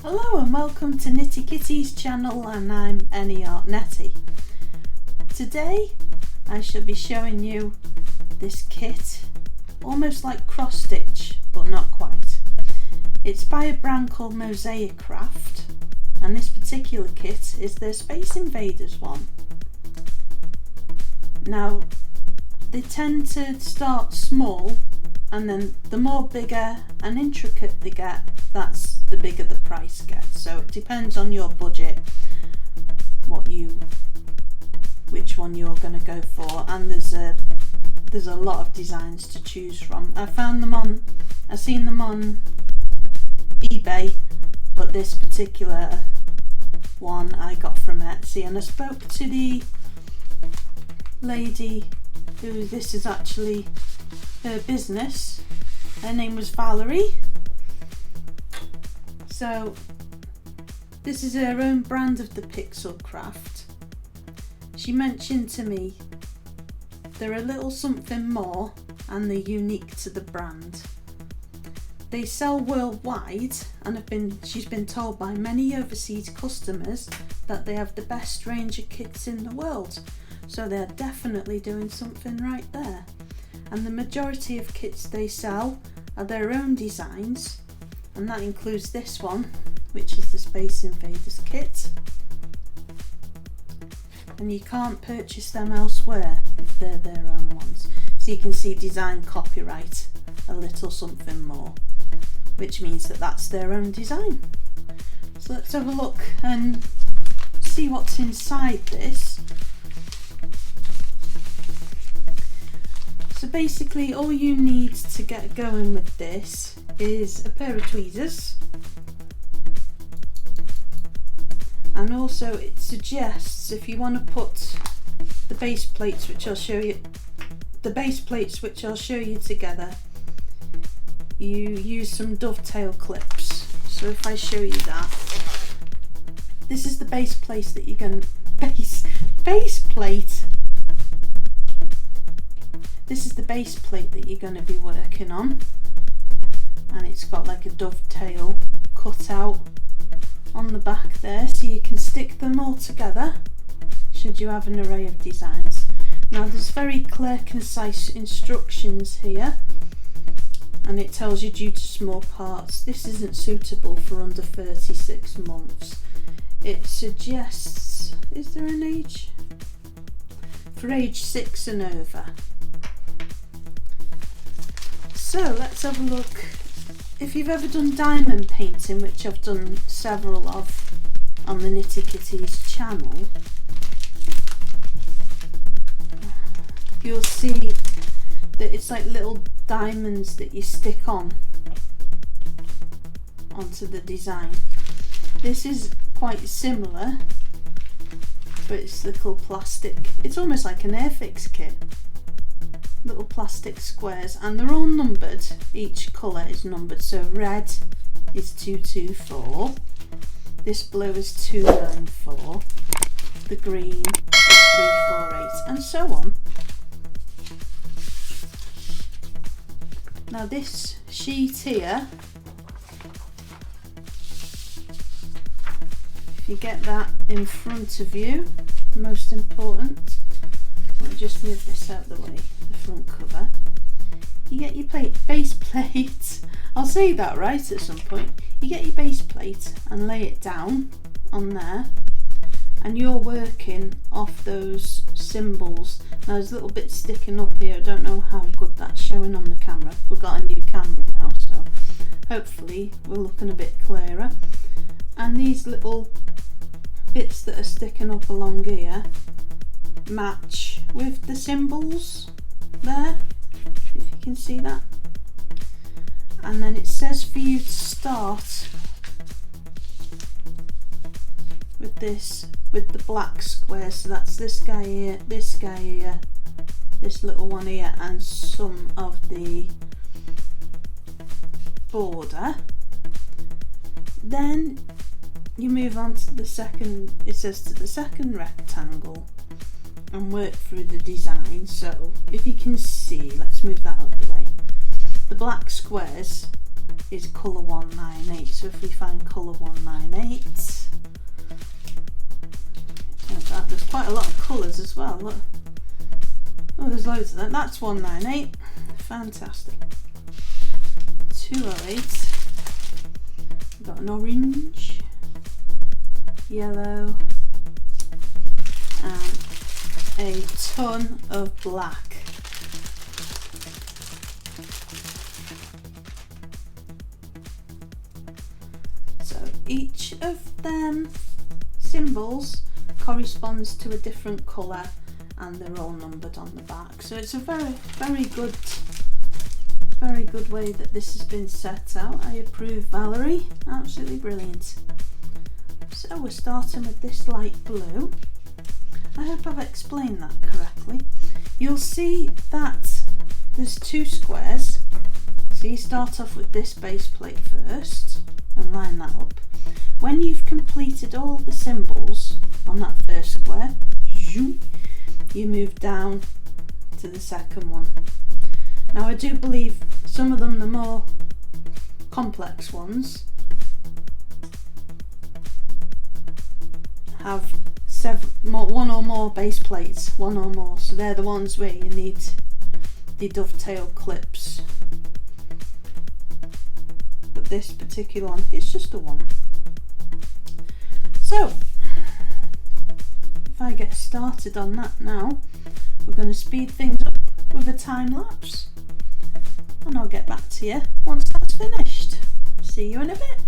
Hello and welcome to Nitty Kitty's channel, and I'm Any Art Netty. Today I shall be showing you this kit, almost like cross stitch but not quite. It's by a brand called Mosaicraft, and this particular kit is their Space Invaders one. Now they tend to start small, and then the more bigger and intricate they get, that's the bigger the price gets. So it depends on your budget which one you're going to go for, and there's a lot of designs to choose from. I've seen them on eBay, but this particular one I got from Etsy, and I spoke to the lady who this is actually her business. Her name was Valerie. So this is her own brand of the pixel craft. She mentioned to me they're a little something more and they're unique to the brand. They sell worldwide, and she's been told by many overseas customers that they have the best range of kits in the world. So they're definitely doing something right there. And the majority of kits they sell are their own designs, and that includes this one, which is the Space Invaders kit. And you can't purchase them elsewhere if they're their own ones. So you can see design copyright, a little something more, which means that that's their own design. So let's have a look and see what's inside this. So basically all you need to get going with this is a pair of tweezers, and also it suggests if you want to put the base plates, which I'll show you together, you use some dovetail clips. So if I show you that, this is the base plate that you're going base plate. This is the base plate that you're going to be working on, and it's got like a dovetail cut out on the back there, so you can stick them all together should you have an array of designs. Now there's very clear, concise instructions here, and it tells you due to small parts this isn't suitable for under 36 months. It suggests, is there an age? For age 6 and over. So let's have a look. If you've ever done diamond painting, which I've done several of on the Nitty Kitties channel, you'll see that it's like little diamonds that you stick onto the design. This is quite similar, but it's little plastic. It's almost like an Airfix kit. Little plastic squares, and they're all numbered. Each colour is numbered, so red is 224, this blue is 294, the green is 348, and so on. Now this sheet here, if you get that in front of you, most important, I'll just move this out of the way, the front cover. You get your base plate, I'll say that right at some point. You get your base plate and lay it down on there, and you're working off those symbols. Now there's little bits sticking up here, I don't know how good that's showing on the camera. We've got a new camera now, so hopefully we're looking a bit clearer. And these little bits that are sticking up along here match with the symbols there, if you can see that. And then it says for you to start with this, with the black squares. So that's this guy here, this guy here, this little one here, and some of the border. Then you move on to the second, it says to the second rectangle, and work through the design. So if you can see, let's move that out of the way. The black squares is colour 198. So if we find colour 198, there's quite a lot of colours as well. Look. Oh, there's loads of that. That's 198. Fantastic. 208. We've got an orange, yellow, and a ton of black. So each of them symbols corresponds to a different colour, and they're all numbered on the back. So it's a very good way that this has been set out. I approve, Valerie. Absolutely brilliant. So we're starting with this light blue. I hope I've explained that correctly. You'll see that there's two squares. So you start off with this base plate first and line that up. When you've completed all the symbols on that first square, you move down to the second one. Now I do believe some of them, the more complex ones, have one or more base plates, one or more. So they're the ones where you need the dovetail clips. But this particular one is just a one. So if I get started on that now, we're going to speed things up with a time lapse, and I'll get back to you once that's finished. See you in a bit.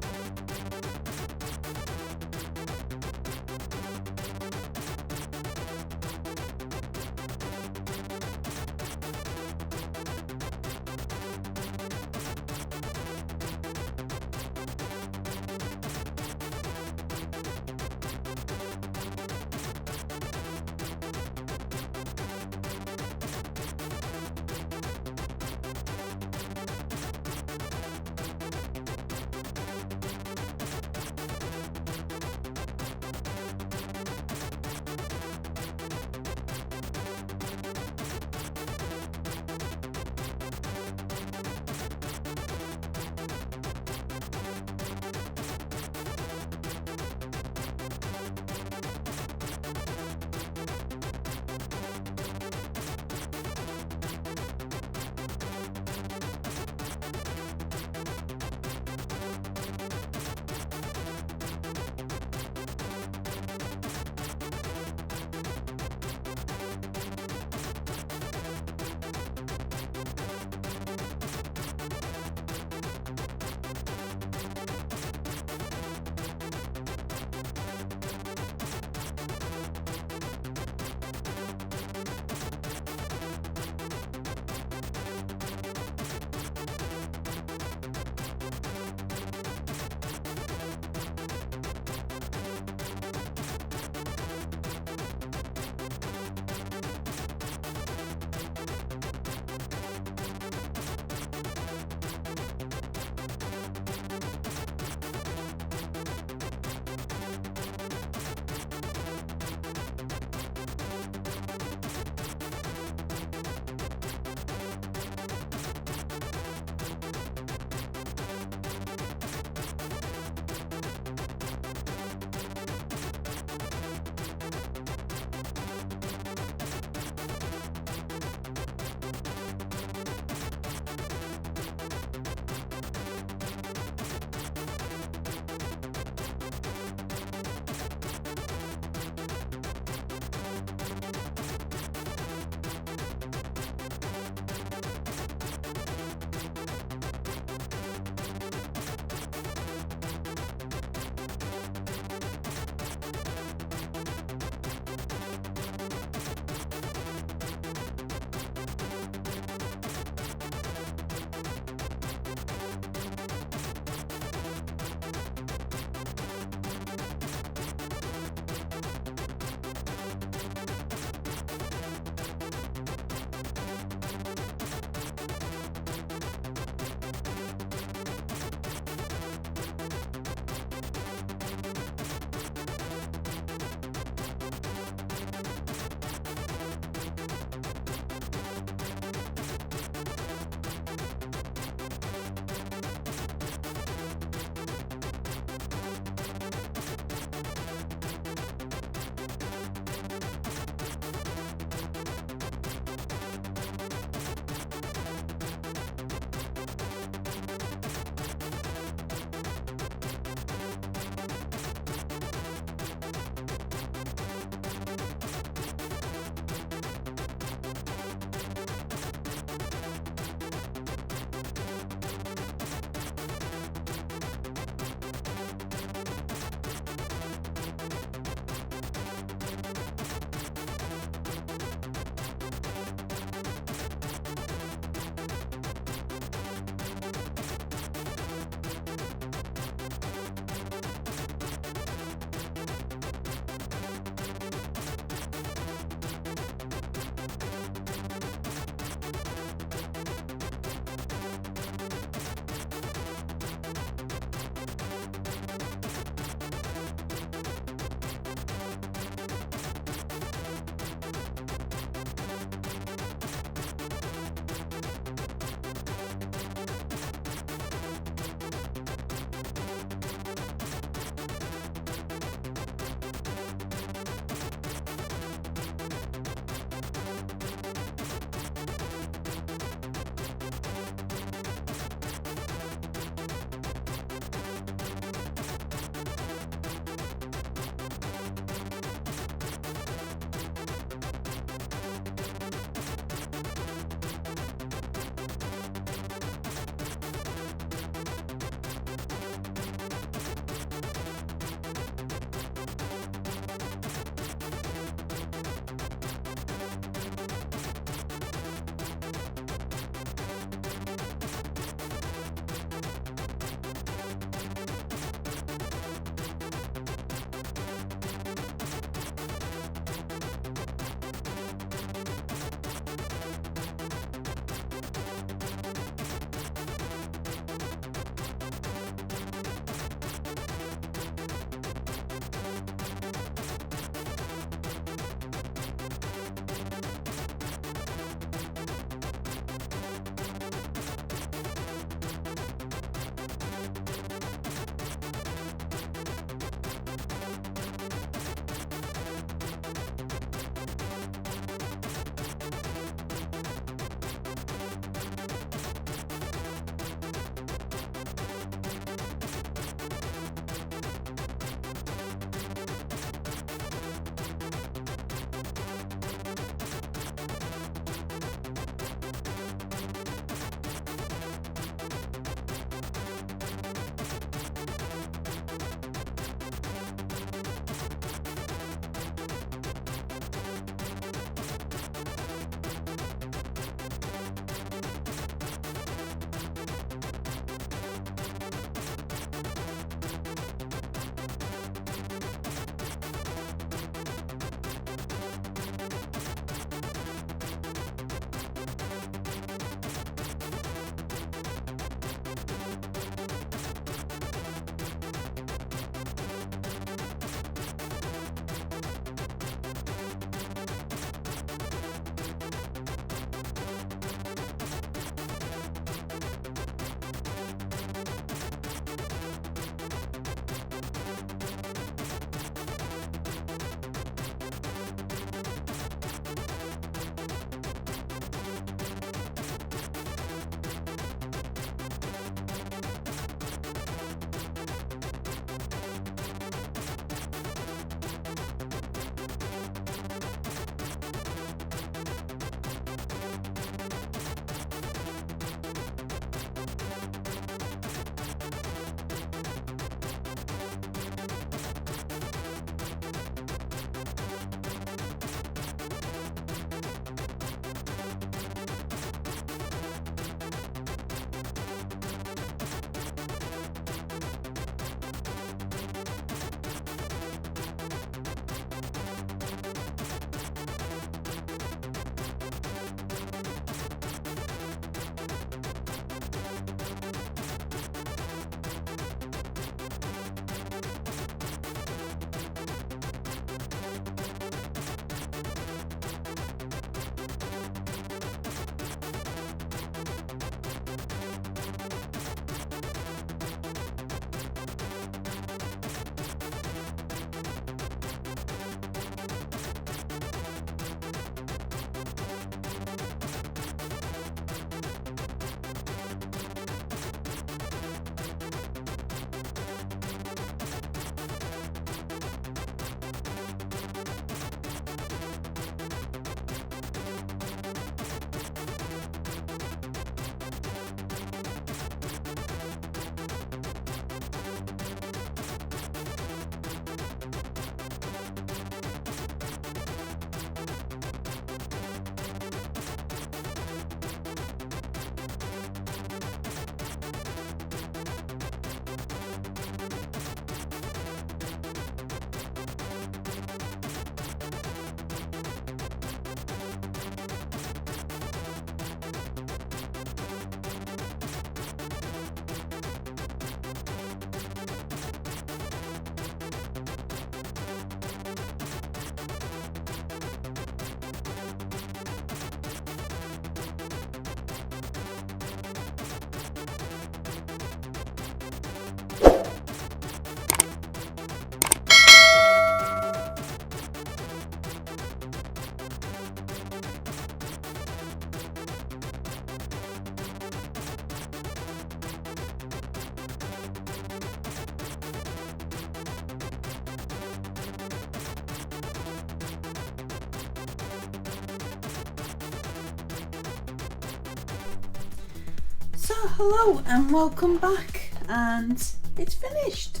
Well, hello and welcome back, and it's finished.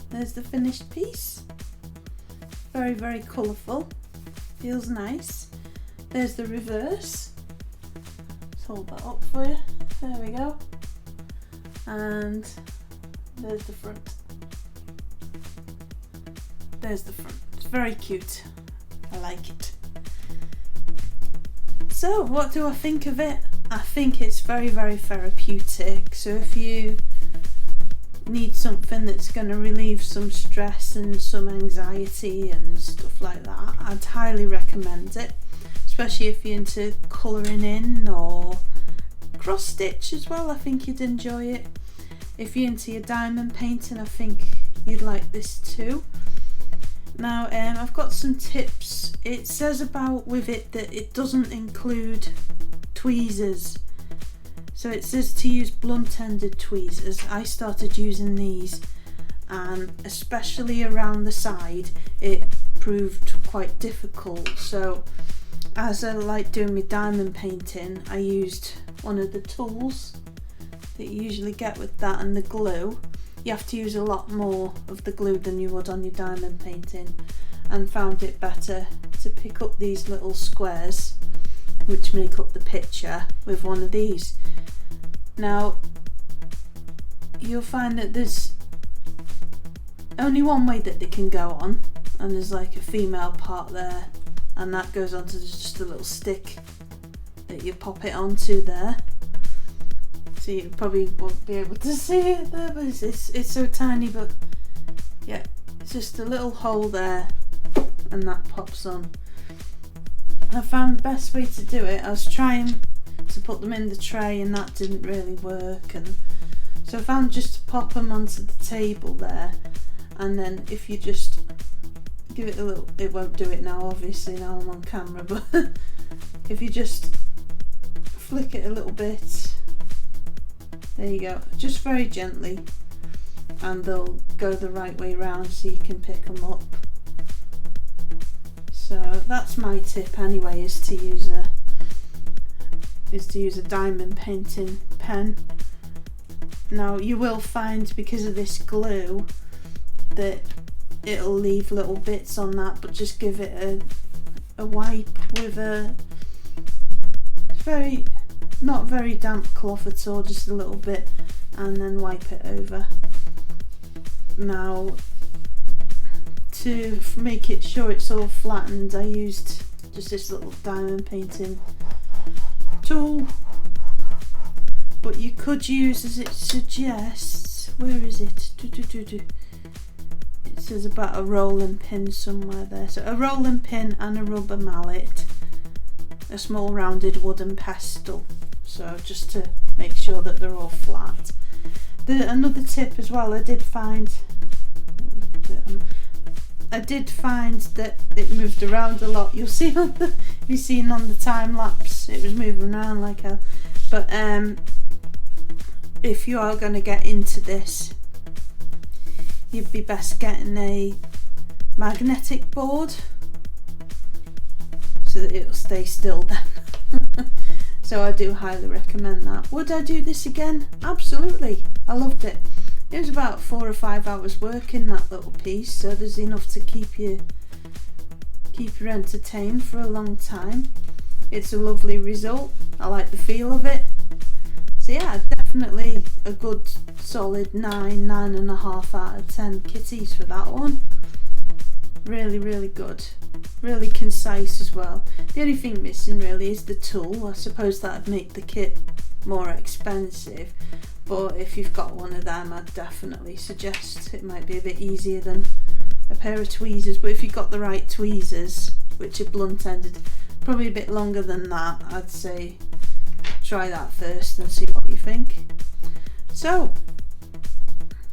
There's the finished piece. Very, very colourful. Feels nice. There's the reverse. Let's hold that up for you. There we go. And there's the front. There's the front. It's very cute. I like it. So, what do I think of it? I think it's very, very therapeutic. So if you need something that's going to relieve some stress and some anxiety and stuff like that, I'd highly recommend it. Especially if you're into colouring in or cross stitch as well, I think you'd enjoy it. If you're into your diamond painting, I think you'd like this too. Now I've got some tips. It says about with it that it doesn't include tweezers. So it says to use blunt-ended tweezers. I started using these, and especially around the side it proved quite difficult. So as I like doing my diamond painting, I used one of the tools that you usually get with that and the glue. You have to use a lot more of the glue than you would on your diamond painting, and found it better to pick up these little squares which make up the picture with one of these. Now you'll find that there's only one way that they can go on, and there's like a female part there, and that goes onto just a little stick that you pop it onto there. So you probably won't be able to see it there, but it's so tiny, but yeah, it's just a little hole there and that pops on. I found the best way to do it. I was trying to put them in the tray and that didn't really work, and so I found just to pop them onto the table there, and then if you just give it a little, it won't do it now obviously, now I'm on camera, but if you just flick it a little bit, there you go, just very gently, and they'll go the right way round so you can pick them up. So that's my tip anyway, is to use a diamond painting pen. Now you will find, because of this glue, that it'll leave little bits on that, but just give it a wipe with a not very damp cloth at all, just a little bit, and then wipe it over. Now to make it sure it's all flattened, I used just this little diamond painting tool, but you could use, as it suggests, where is it? It says about a rolling pin somewhere there. So a rolling pin and a rubber mallet, a small rounded wooden pestle, so just to make sure that they're all flat. Another tip as well, I did find that it moved around a lot. You'll see on the, you've seen on the time lapse, it was moving around like hell. But if you are going to get into this, you'd be best getting a magnetic board so that it'll stay still then. So I do highly recommend that. Would I do this again? Absolutely. I loved it. It was about 4 or 5 hours work in that little piece, so there's enough to keep you entertained for a long time. It's a lovely result. I like the feel of it. So yeah, definitely a good solid 9.5 out of 10 kitties for that one. Really, really good. Really concise as well. The only thing missing really is the tool. I suppose that'd make the kit more expensive, but if you've got one of them, I'd definitely suggest it might be a bit easier than a pair of tweezers. But if you've got the right tweezers, which are blunt ended, probably a bit longer than that, I'd say try that first and see what you think. So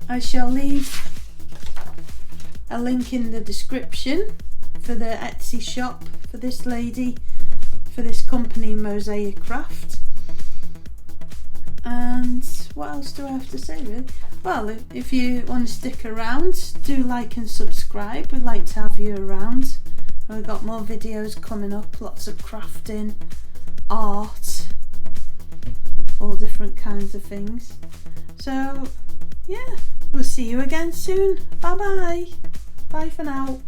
I shall leave a link in the description for the Etsy shop for this lady, for this company Mosaicraft. And what else do I have to say really? Well, if you want to stick around, do like and subscribe. We'd like to have you around. We've got more videos coming up, lots of crafting, art, all different kinds of things. So yeah, we'll see you again soon. Bye bye. Bye for now.